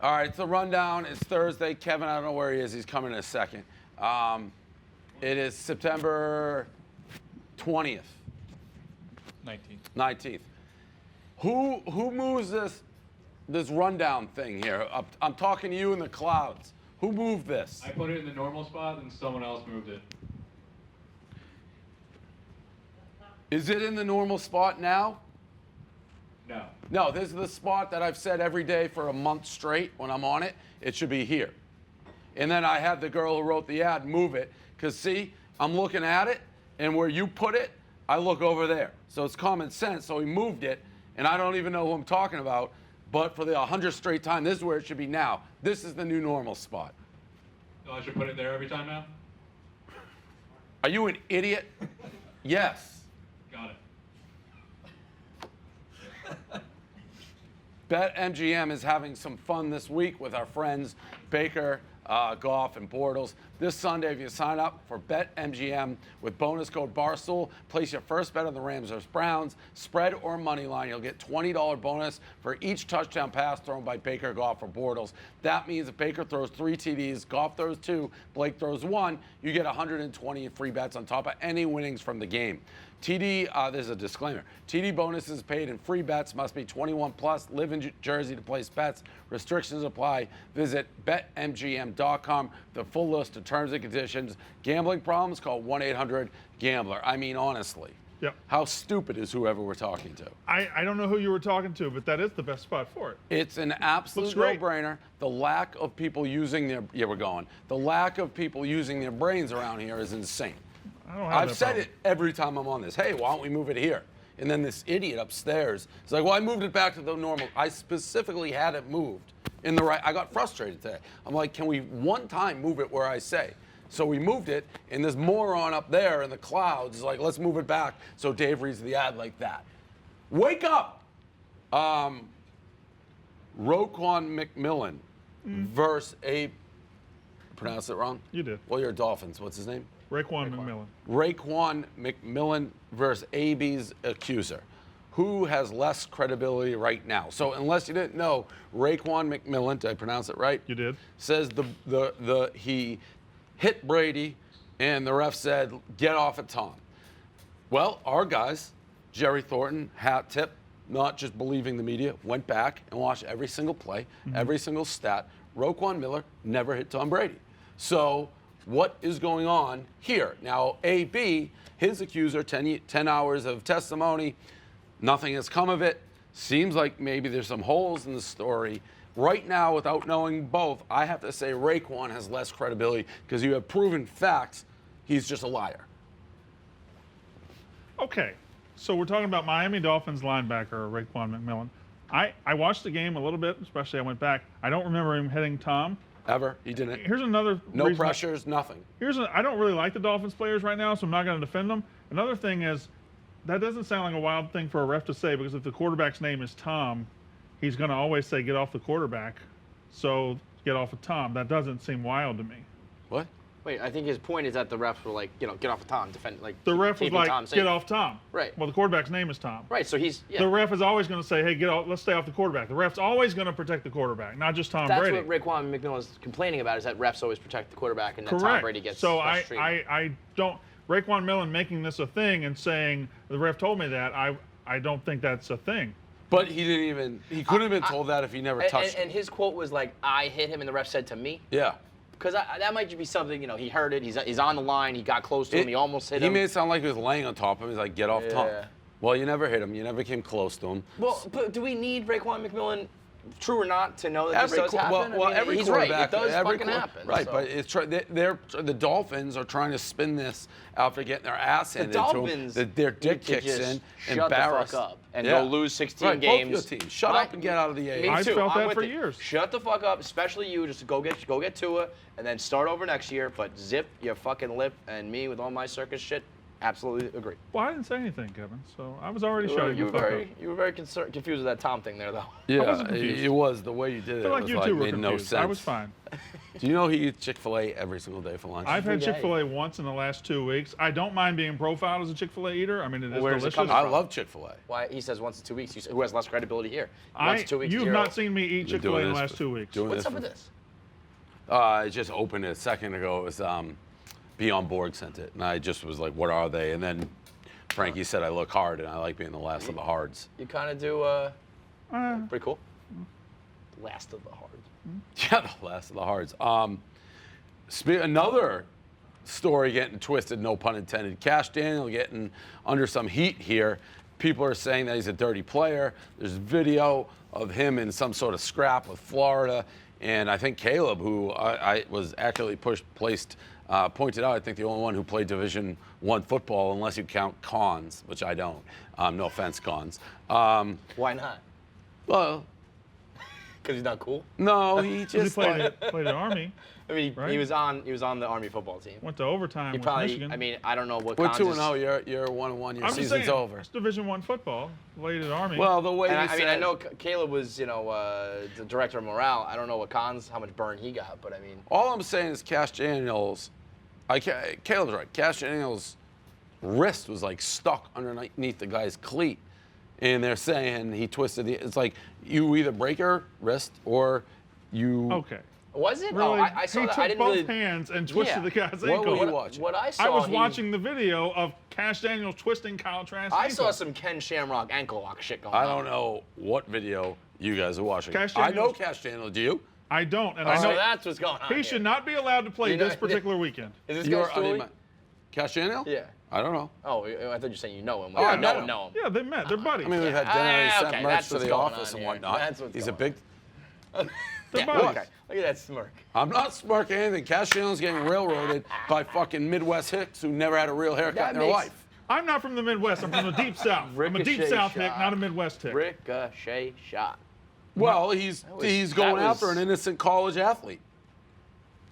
All right, it's the rundown. It's Thursday. Kevin, I don't know where he is. He's coming in a second. It is September 20th. 19th. Who moves this rundown thing here? I'm talking to you in the clouds. Who moved this? I put it in the normal spot and someone else moved it. Is it in the normal spot now? No. No, this is the spot that I've said every day for a month straight when I'm on it. It should be here. And then I had the girl who wrote the ad move it. Because, see, I'm looking at it, and where you put it, I look over there. So it's common sense. So he moved it, and I don't even know who I'm talking about. But for the 100th straight time, this is where it should be now. This is the new normal spot. So I should put it there every time now? Are you an idiot? Yes. Got it. BetMGM is having some fun this week with our friends Baker, Goff, and Bortles. This Sunday, if you sign up for BetMGM with bonus code Barstool, place your first bet on the Rams vs. Browns, spread or money line. You'll get $20 bonus for each touchdown pass thrown by Baker, Goff, or Bortles. That means if Baker throws 3 TDs, Goff throws 2, Blake throws 1, you get 120 free bets on top of any winnings from the game. TD, there's a disclaimer. TD bonuses paid in free bets, must be 21 plus, live in Jersey to place bets. Restrictions apply. Visit betmgm.com. The full list of terms and conditions. Gambling problems, call 1-800-GAMBLER. I mean, honestly. Yep. How stupid is whoever we're talking to? I don't know who you were talking to, but that is the best spot for it. It's an absolute no-brainer. The lack of people using their, the lack of people using their brains around here is insane. I've said it every time I'm on this. Hey, why don't we move it here? And then this idiot upstairs is like, well, I moved it back to the normal. I specifically had it moved in the right. I got frustrated today. I'm like, can we one time move it where I say? So we moved it, and this moron up there in the clouds is like, let's move it back. So Dave reads the ad like that. Wake up! Raekwon Mcmillan versus pronounce it wrong? You did. Well, you're Dolphins. What's his name? Raekwon Mcmillan. Raekwon Mcmillan versus AB's accuser. Who has less credibility right now? So unless you didn't know, Raekwon Mcmillan, did I pronounce it right? You did. Says he hit Brady, and the ref said, get off at Tom. Well, our guys, Jerry Thornton, hat tip, not just believing the media, went back and watched every single play, every single stat. Raekwon Miller never hit Tom Brady. So what is going on here? Now, AB, his accuser, 10 hours of testimony, nothing has come of it. Seems like maybe there's some holes in the story. Right now, without knowing both, I have to say Raekwon has less credibility because you have proven facts. He's just a liar. Okay, so we're talking about Miami Dolphins linebacker Raekwon Mcmillan. I watched the game a little bit, especially I went back. I don't remember him hitting Tom. Ever. He didn't. Here's another No pressures, nothing. I don't really like the Dolphins players right now, so I'm not going to defend them. Another thing is, that doesn't sound like a wild thing for a ref to say, because if the quarterback's name is Tom, he's going to always say, get off the quarterback. So get off of Tom. That doesn't seem wild to me. What? Wait, I think his point is that the refs were like, get off of Tom, defend, like. The ref was like, get off Tom. Right. Well, the quarterback's name is Tom. Right, so he's, The ref is always going to say, hey, get off, let's stay off the quarterback. The ref's always going to protect the quarterback, not just Tom Brady. That's what Raekwon Mcmillan is complaining about, is that refs always protect the quarterback and that Correct. Tom Brady gets less treatment. I don't, Raekwon Mcmillan making this a thing and saying, the ref told me that, I don't think that's a thing. But he didn't even, he couldn't have been told that if he never touched him. And his quote was like, I hit him, and the ref said to me. Yeah. Because that might just be something, he heard it, he's on the line, he got close to him, he almost hit him. He made it sound like he was laying on top of him. He's like, get off Tom. Well, you never hit him. You never came close to him. Well, but do we need Raekwon Mcmillan, true or not, to know that this does happen? Well, every he's right. quarterback, It does fucking happen. Right, so. but it's the Dolphins are trying to spin this after getting their ass handed to them. Their dick kicks in, shut embarrassed. the fuck up and go lose 16 games. Both your teams. Shut up and get out of the AFC. I felt that for years. Shut the fuck up, especially you. Just go get Tua, and then start over next year. But zip your fucking lip, and me with all my circus shit. Absolutely agree. Well, I didn't say anything, Kevin, so I was already shutting you the fuck up. You were very confused with that Tom thing there, though. Yeah, it was the way you did it. I feel like was you two were made confused. no sense. I was fine. Do you know he eats Chick-fil-A every single day for lunch? I've had Every day. Chick-fil-A once in the last 2 weeks. I don't mind being profiled as a Chick-fil-A eater. I mean, it is Where's it delicious. coming I from? love Chick-fil-A. Why he says once in 2 weeks? Who has less credibility here? Once in 2 weeks. You've zero. not seen me eat Been Chick-fil-A in doing the this last 2 weeks. doing What's this up for- with this? I just opened it a second ago. It was Beyond Borg sent it, and I just was like, "What are they?" And then Frankie said I look hard, and I like being the last of the hards. You kind of do. Pretty cool. Last of the hard. Yeah, the last of the hards. Another story getting twisted, no pun intended. Kash Daniel getting under some heat here. People are saying that he's a dirty player. There's video of him in some sort of scrap with Florida. And I think Caleb, who I was actually pointed out, I think the only one who played Division I football, unless you count Cons, which I don't. No offense, Cons. Why not? Well, Because he's not cool. no, he He just played the Army. I mean, Right? he was on the Army football team. Went to overtime He with probably. Michigan. I mean, I don't know what. We're Kansas- 2-0. You're 1-1. Your I'm just season's saying, over. it's Division I football. Played at Army. Well, the way And you I mean, said, I know Caleb was, the director of morale. I don't know how much burn he got, but I mean, all I'm saying is Kash Daniels. Caleb's right. Kash Daniels' wrist was like stuck underneath the guy's cleat, and they're saying he twisted the. It's like you either break your wrist or you. okay. was it? Really? Oh, I saw he that. took I didn't both really. hands and twisted Yeah. the guy's What ankle. were you watching? What I saw. I was he- watching the video of Kash Daniels twisting Kyle Trask's I ankle. saw some Ken Shamrock ankle lock shit going on. I don't know what video you guys are watching. Kash I know Daniels- Kash Daniel. Do you? I don't, and Oh, I so know that's what's going on. he here. should not be allowed to play You know- this particular weekend. Is this You're guy Stooley? Kash Daniel? Yeah. I don't know. Oh, I thought you were saying you know him. Oh, I I know him. know him. Yeah, they met. They're buddies. I mean, we've had dinner. Ah, He sent okay, merch that's to what's the going office on and here. whatnot. That's what's He's a going big. They're Yeah, buddies. okay. Look at that smirk. I'm not smirking anything. Kash Daniel's getting railroaded by fucking Midwest hicks who never had a real haircut That in their makes- life. I'm not from the Midwest. I'm from the deep South. I'm a deep Ricochet South hick, shot. not a Midwest hick. Ricochet shot. Well, he's going that after was- an innocent college athlete.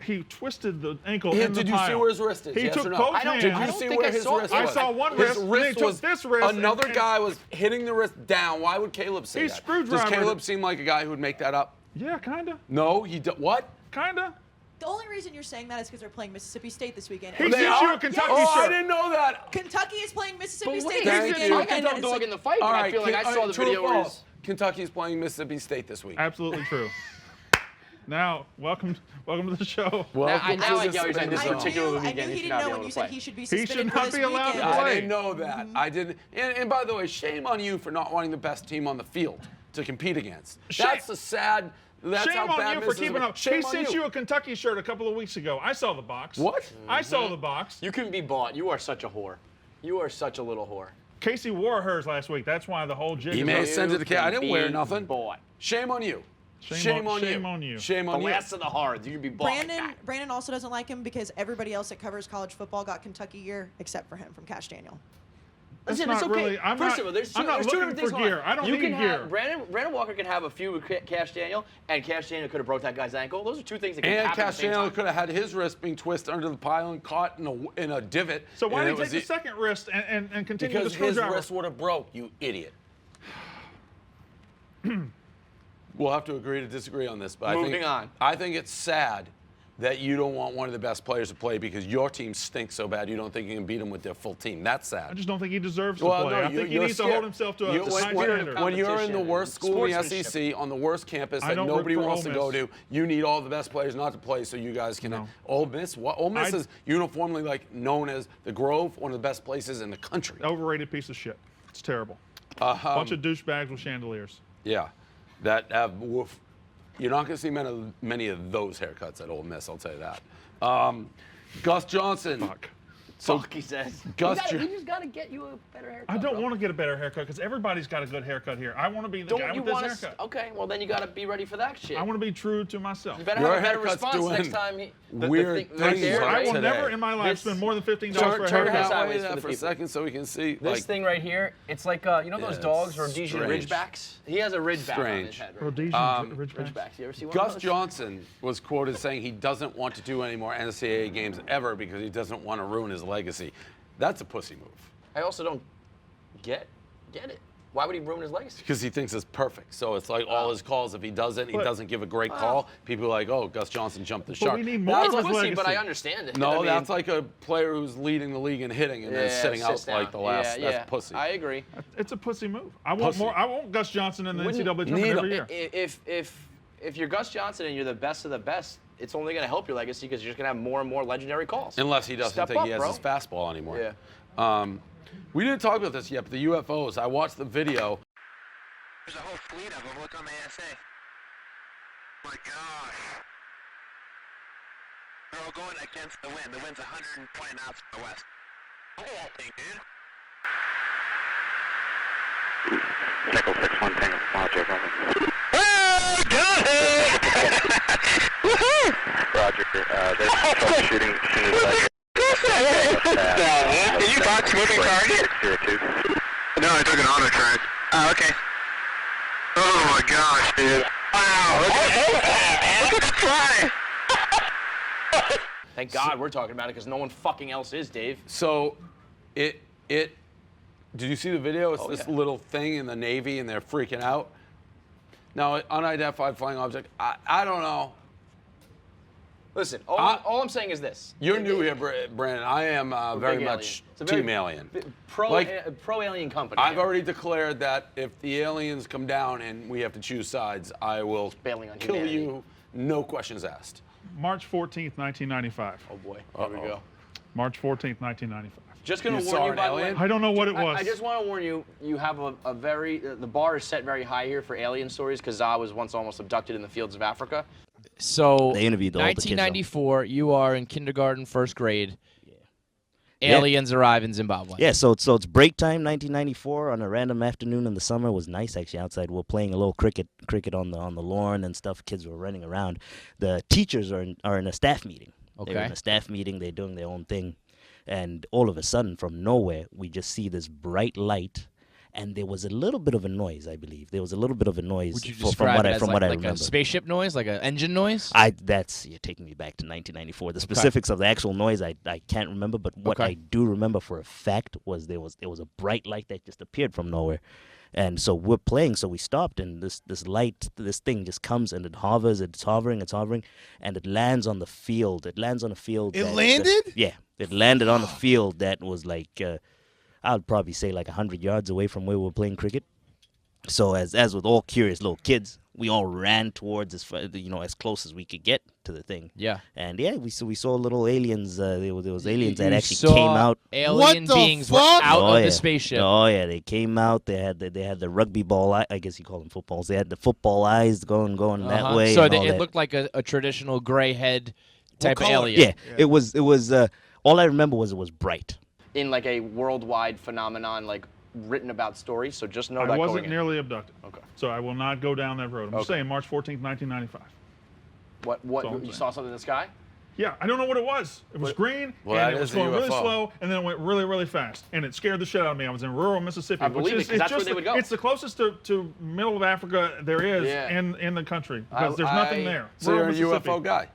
He twisted the ankle Yeah, in the did you see pile. where his wrist is? He Yes took or no? both I don't- hands. Did I you don't see think where I his saw wrist that. I was? saw one His wrist, and wrist they took was this wrist another and- guy was hitting the wrist down. Why would Caleb say He that? screwdrivered Does Caleb it. seem like a guy who would make that up? Yeah, kinda. No, what? Kinda. The only reason you're saying that is because they're playing Mississippi State this weekend. He And sent They you are? a Kentucky Oh, I shirt. didn't know that. Kentucky is playing Mississippi But State wait, this Thank weekend. you. I got and no it's dog like- in the fight, but All right, I feel like I saw the true or video where false? he's. Kentucky's playing Mississippi State this week. Absolutely true. Now, welcome to the show. Welcome now to I the get what you're saying. This I zone. particular knew weekend, he he should didn't not be know able when to you said play. he should be He suspended should for not this be allowed to weekend. play. I didn't know that. I didn't. And by the way, shame on you for not wanting the best team on the field to compete against. Shame- That's a sad. That's Shame how bad on you for Mississippi- keeping up. Shame He on sent you a Kentucky shirt a couple of weeks ago. I saw the box. What? I saw the box. You can be bought. You are such a whore. You are such a little whore. Casey wore hers last week. That's why the whole jig He is may up. have sent it to Cal. I didn't wear Be nothing. Bought. Shame on you. Shame on you. you. Shame The on you. last of the hard. You can be bought. Brandon also doesn't like him because everybody else that covers college football got Kentucky gear except for him from Cash Daniel. That's Listen, not it's okay. really. I'm First not, of all, there's two, I'm not there's two looking different things for going gear. on. I don't you need can gear. have Brandon Walker can have a feud with Cash Daniel, and Cash Daniel could have broke that guy's ankle. Those are two things that can And happen at Cash the same Daniel time. could have had his wrist being twisted under the pile and caught in a divot. So why and did he it take the was second wrist and continue Because the his screwdriver? wrist would have broke, you idiot. We'll have to agree to disagree on this, but Moving on. I think it's sad that you don't want one of the best players to play because your team stinks so bad you don't think you can beat them with their full team. That's I sad. just don't think he deserves to Well, play. no, I think he you're needs to scared. hold himself to a You- high when, standard. when you're in the Competition worst school in the sportsmanship. SEC, on the worst campus I that don't root nobody for wants Ole to go Miss. to, you need all the best players not to play so you guys can. No. Ole Miss? What? Ole Miss I- is uniformly known as the Grove, one of the best places in the country. Overrated piece of shit. It's terrible. Bunch of douchebags with chandeliers. Yeah, that have woof. You're not going to see many of those haircuts at Ole Miss. I'll tell you that. Gus Johnson. Fuck. So Fuck, he says. Gus you Jo- just got to get you a better haircut. I don't bro. want to get a better haircut because everybody's got a good haircut here. I want to be the guy Don't you with this want haircut. to? Okay, well then you got to be ready for that shit. I want to be true to myself. You better Your have a better haircut's response doing next time. weird thing right things there, right I will today. never in my life This- spend more than $15 for a Turn your haircut. head that way sideways for the for a people. second so we can see. This like, thing right here, it's like you know those Yeah, dogs, it's Rhodesian strange. Ridgebacks. He has a Ridgeback on his Strange. head. Right? Rhodesian Ridgebacks. Ridgebacks. You ever see one? Gus of those? Johnson was quoted saying he doesn't want to do any more NCAA games ever because he doesn't want to ruin his legacy. That's a pussy move. I also don't get it. Why would he ruin his legacy? Because he thinks it's perfect. So it's like all his calls, if he doesn't, he But- doesn't give a great call, people are like, oh, Gus Johnson jumped the shark. we need more That's of his pussy, but I legacy. understand it. No, I mean, that's like a player who's leading the league in hitting and then sitting out sits down. like the last. Yeah, That's pussy. I agree. It's a pussy move. I want Pussy. more. I want Gus Johnson in the Wouldn't- NCAA tournament every year. If you're Gus Johnson and you're the best of the best, it's only going to help your legacy because you're just going to have more and more legendary calls. Unless he doesn't Step think up, he has bro. his fastball anymore. Yeah. We didn't talk about this yet, but the UFOs, I watched the video. There's a whole fleet of them. Look on the ASA. My gosh. They're all going against the wind. The wind's 120 knots from the west. Look at that thing, dude. Nickel 6-1 Tango. Roger, Roger. Oh, got it! Woohoo! Roger, there's troubleshooting as soon as I Did you box moving target? 602. No, I took an auto track. Oh, okay. Oh my gosh, dude. Wow, look at the fly. Thank God we're talking about it because no one fucking else is, Dave. So, did you see the video? It's Oh, this yeah. little thing in the Navy, and they're freaking out. Now, unidentified flying object. I don't know. Listen, all I'm saying is this. You're new here, Brandon. I am very Big much alien. It's a very team alien. Pro-alien company. I've already declared that if the aliens come down and we have to choose sides, I will Bailing on kill humanity. you, no questions asked. March 14th, 1995. Oh boy, here we go. March 14th, 1995. Just gonna You warn saw you, an by the way. alien? I don't know what it was. I just want to warn you. You have a very the bar is set very high here for alien stories because I was once almost abducted in the fields of Africa. So, They interviewed all the kids, though. 1994, you are in kindergarten, first grade. Aliens arrive in Zimbabwe. Yeah, so it's break time, 1994, on a random afternoon in the summer. It was nice actually outside. We're playing a little cricket on the lawn and stuff. Kids were running around. The teachers are in a staff meeting. They're Okay. in a staff meeting. They're doing their own thing, and all of a sudden, from nowhere, we just see this bright light, and there was a little bit of a noise. I believe there was a little bit of a noise Would you from describe what it I as from like, what I like remember. a spaceship noise, like an engine noise? You're taking me back to 1994. The specifics of the actual noise I can't remember, but what Okay. I do remember for a fact was there was a bright light that just appeared from nowhere. And so we're playing, so we stopped, and this thing just comes and it hovers, it's hovering, and it lands on the field. It lands on a field. It landed? Yeah, it landed on a field that was like I'd probably say like 100 yards away from where we were playing cricket. So as with all curious little kids, we all ran towards as close as we could get to the thing. Yeah. And yeah, we saw little aliens. There was aliens that You actually saw came out. Alien What the beings were fuck? out Oh, of yeah. the spaceship. Oh yeah, they came out. They had the rugby ball. I guess you call them footballs. They had the football eyes going that way. So and all it that. looked like a traditional gray head type of color? alien. Yeah, it was. All I remember was it was bright. In like a worldwide phenomenon, like written about stories. So just know I that wasn't going in. nearly abducted. Okay. So I will not go down that road. I'm just Okay. saying March 14th, 1995. What That's all I'm you saying. saw something in the sky? Yeah, I don't know what it was. It was green, Well, and that it was is a going really UFO. slow, and then it went really, really fast. And it scared the shit out of me. I was in rural Mississippi, I which believe it, is 'cause that's where just they would go. it's the closest to middle of Africa there is Yeah. in the country because there's nothing there. So Rural you're a Mississippi. UFO guy.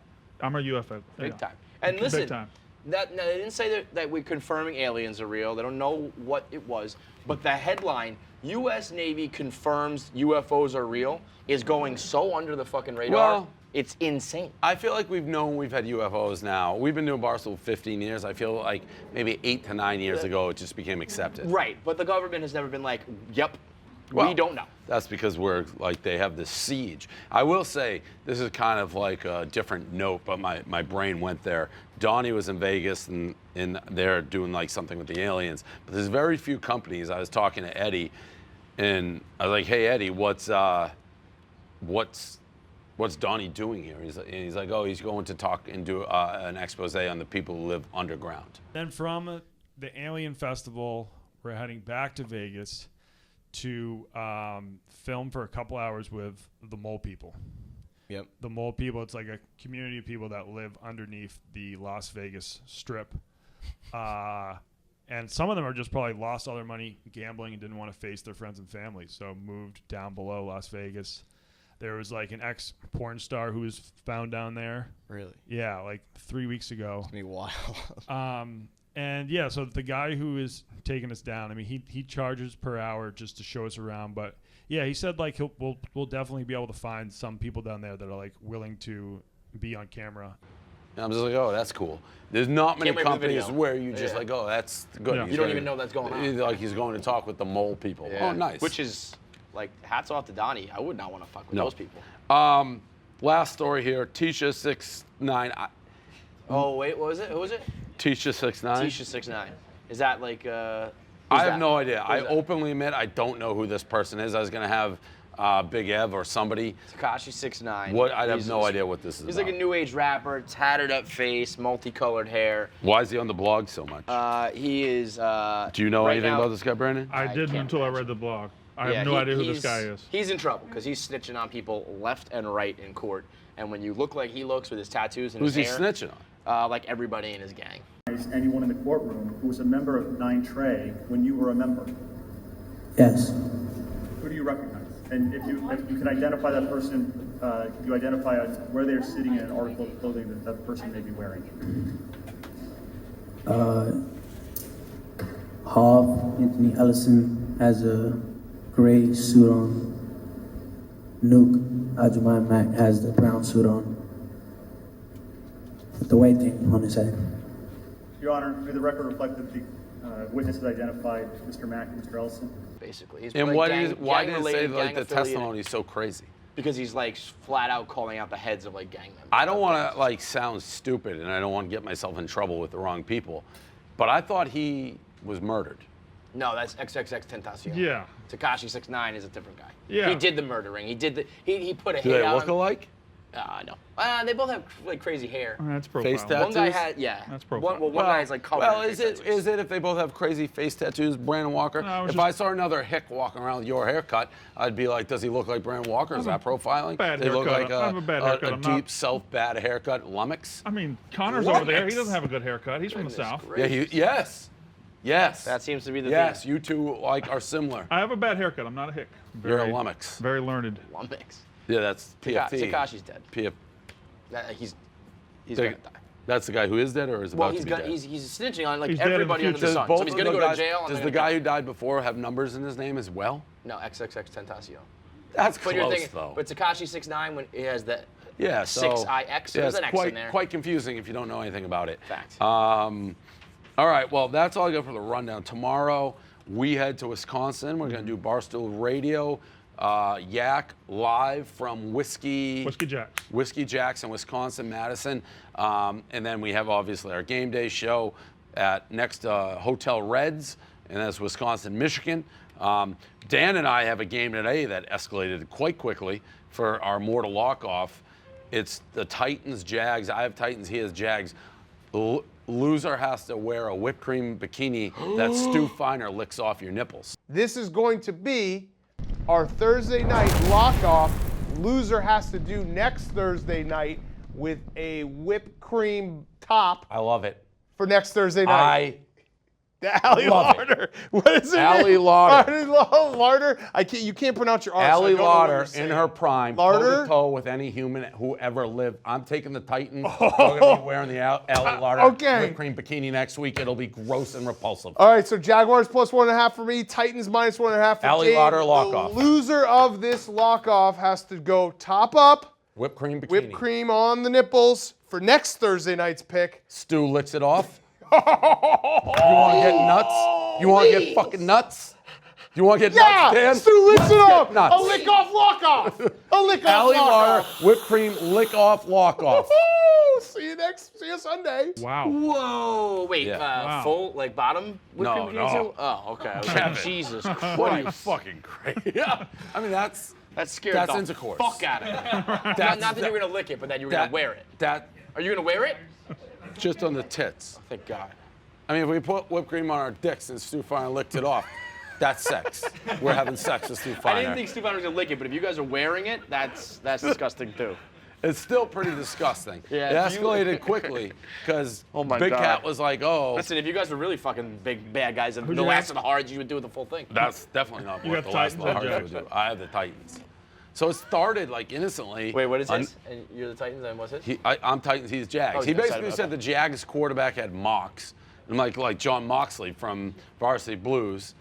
I'm a UFO. Big yeah. time. And Big listen, time. now, they didn't say that we're confirming aliens are real. They don't know what it was. But the headline, U.S. Navy confirms UFOs are real, is going so under the fucking radar. Well- It's insane. I feel like we've had UFOs now. We've been doing Barstool 15 years. I feel like maybe 8 to 9 years ago it just became accepted. Right, but the government has never been like, yep, Well, we don't know. That's because they have this siege. I will say, this is kind of like a different note, but my brain went there. Donnie was in Vegas and they're doing like something with the aliens. But there's very few companies. I was talking to Eddie and I was like, hey Eddie, what's Donnie doing here? He's like, oh, he's going to talk and do an expose on the people who live underground. Then from the Alien Festival, we're heading back to Vegas to film for a couple hours with the Mole People. Yep. The Mole People, it's like a community of people that live underneath the Las Vegas Strip. And some of them are just probably lost all their money gambling and didn't want to face their friends and family, so moved down below Las Vegas. There was like an ex-porn star who was found down there. Really? Yeah, like 3 weeks ago. It's gonna be wild. And yeah, so the guy who is taking us down, I mean, he charges per hour just to show us around. But yeah, he said like we'll definitely be able to find some people down there that are like willing to be on camera. And I'm just like, oh, that's cool. There's not many Can't wait for the companies video. where you just like, oh, that's good. Yeah. He's You don't gonna- even know that's going on. Like he's going to talk with the mole people. Yeah. Oh, nice. Which is like hats off to Donnie. I would not want to fuck with No. those people. Last story here. Tisha 6'9". Oh wait, what was it? Who was it? Tisha 6'9". Tisha 6'9". Is that like? I have no idea. I Who's that? openly admit I don't know who this person is. I was gonna have Big Ev or somebody. Tekashi 6'9". What? I have no idea what this is. He's about. like a new age rapper, tattered up face, multicolored hair. Why is he on the blog so much? He is. Do you know right anything now- about this guy, Brandon? I didn't can't until I imagine. read the blog. I Yeah, have no idea who this he's- guy is. He's in trouble because he's snitching on people left and right in court. And when you look like he looks with his tattoos and Who's he his hair, snitching on? like everybody in his gang. Anyone in the courtroom who was a member of 9 Trey when you were a member? Yes. Who do you recognize? And if you can identify that person, you identify where they're sitting in an article of clothing that that person may be wearing. Hov, Anthony Ellison has a gray suit on. Nuke, Ajuman Mac has the brown suit on. With the white thing on his head. Your Honor, may the record reflect that the witnesses identified Mr. Mack and Mr. Ellison? Basically, he's And like why gang, did why did it say gang-related, like the gang-affiliated, testimony is so crazy? Because he's like flat out calling out the heads of like gang members. I don't want to like sound stupid, and I don't want to get myself in trouble with the wrong people, but I thought he was murdered. No, that's XXX Tentacion. Yeah. Tekashi 6'9" is a different guy. Yeah. He did the murdering. He did the. He put a Do hit they out. look alike? No. They both have like crazy hair. That's profile. Face tattoos? One guy had That's profile. One guy is like covered. Well, in is face it tattoos. if they both have crazy face tattoos, Brandon Walker? No, I was If just- I saw another hick walking around with your haircut, I'd be like, does he look like Brandon Walker? Is that profiling? bad They look haircut. like I have a bad haircut. a I'm not- deep, self-bad haircut, lummox. I mean, Connor's over there. He Lummox. doesn't have a good haircut. He's from the Goodness South. gracious. Yeah, yes. That seems to be the Yes, thing. you two like are similar. I have a bad haircut. I'm not a hick. You're a Very- lummox. Very learned. Lummox. Yeah, that's PFT. Tekashi's dead. PF. He's gonna die. That's the guy who is dead or is Well, about he's to be gonna, dead? he's snitching on like He's dead in the everybody under the future. sun. both So he's of gonna the go guys- to jail. and Does they're the gonna guy kill who died before have numbers in his name as well? him. No, XXX Tentacion. That's But close though. But Tekashi 6'9", when he has the Yeah, so 6IX, so there's it's an X quite, in there. quite confusing if you don't know anything about it. Fact. All right, well, that's all I got for the rundown. Tomorrow, we head to Wisconsin. We're going to do Barstool Radio, Yak live from Whiskey Jack's in Wisconsin, Madison. And then we have obviously our game day show at next Hotel Reds, and that's Wisconsin, Michigan. Dan and I have a game today that escalated quite quickly for our mortal lock-off. It's the Titans Jags. I have Titans, he has Jags. Loser has to wear a whipped cream bikini that Stu Feiner licks off your nipples. This is going to be our Thursday night lock-off. Loser has to do next Thursday night with a whipped cream top I love it. for next Thursday night. Ali love Larder. What is it? Ali Larder. Ali Larder. You can't prounce your R. so I Ali don't know what Lauder you're in saying. her prime, Larder? toe-to-toe with any human who ever lived. I'm taking the Titans. We're going to be wearing the Ali Lauder Okay. whipped cream bikini next week. It'll be gross and repulsive. All right, so Jaguars plus 1.5 for me, Titans minus 1.5 for Ali Dave. Lauder lock-off. The loser of this lock-off has to go top up, Whipped cream bikini. whipped cream on the nipples for next Thursday night's pick. Stu licks it off. You want to get nuts? You want to get fucking nuts? You want to get Yeah, nuts, Dan? Stu licks it off. nuts. A lick off, lock off. A lick off, Ali lock Lauder, off. whipped cream, lick off, lock off. Woo! See you Sunday. Wow. Whoa, wait, Yeah. Wow. full, like bottom? whipped No, cream no. too? Oh, okay. I was like, Kevin. Jesus What are you Christ. fucking crazy? Yeah. I mean, that's Scared That's the intercourse. fuck out of me. Not that you were going to lick it, but that you were going to wear it. That Are you going to wear it? just on the tits. Thank God. I mean, if we put whipped cream on our dicks and Stu Feiner licked it off, that's sex. We're having sex with Stu Feiner. I didn't think Stu Feiner was going to lick it, but if you guys are wearing it, that's disgusting too. It's still pretty disgusting. Yeah, it escalated quickly because my Big God. Cat was like, "Oh, Listen, if you guys were really fucking big bad guys and Who'd the you last have? of the Hards, you would do the full thing. that's definitely not You what got the last of the Titans or Hearts would do." I have the Titans. So it started like innocently. Wait, what is this? And you're the Titans, and what's it? I'm Titans. He's Jags. Oh, he he's excited basically about said that. the Jags quarterback had mocks, and like John Moxley from Varsity Blues,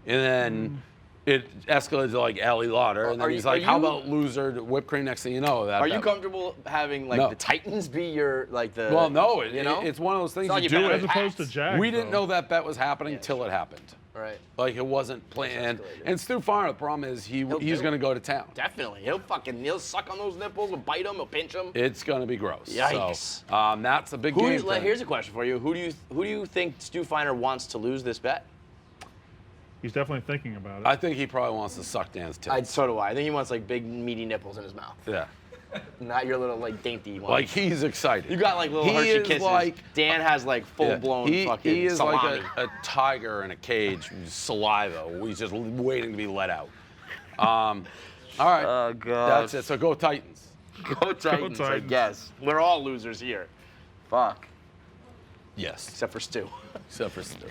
and then it escalated to like Ali Lauder, and then he's like, "How about loser to whipped cream?" Next thing you know, Are you comfortable having like the Titans be your like the? Well, no, know? it's one of those things It's not you like do you it. As opposed to Jags. We didn't though. know that bet was happening till it happened. Right. Like it wasn't planned. And Stu Farmer, the problem is he's going to go to town. Definitely. He'll suck on those nipples, he'll bite them, he'll pinch them. It's going to be gross. Yikes. So, that's a big game. Here's a question for you. Who do you think Stu Feiner wants to lose this bet? He's definitely thinking about it. I think he probably wants to suck Dan's tits. So do I. I think he wants like big meaty nipples in his mouth. Yeah. Not your little like dainty one. Like he's excited. You got like little He Hershey is kisses. like Dan has like full blown fucking He is salami. like a tiger in a cage, with saliva. He's just waiting to be let out. All right. Oh god. That's it. So go Titans. Go Titans, I guess. We're all losers here. Fuck. Yes. Except for Stu. Except for Stu.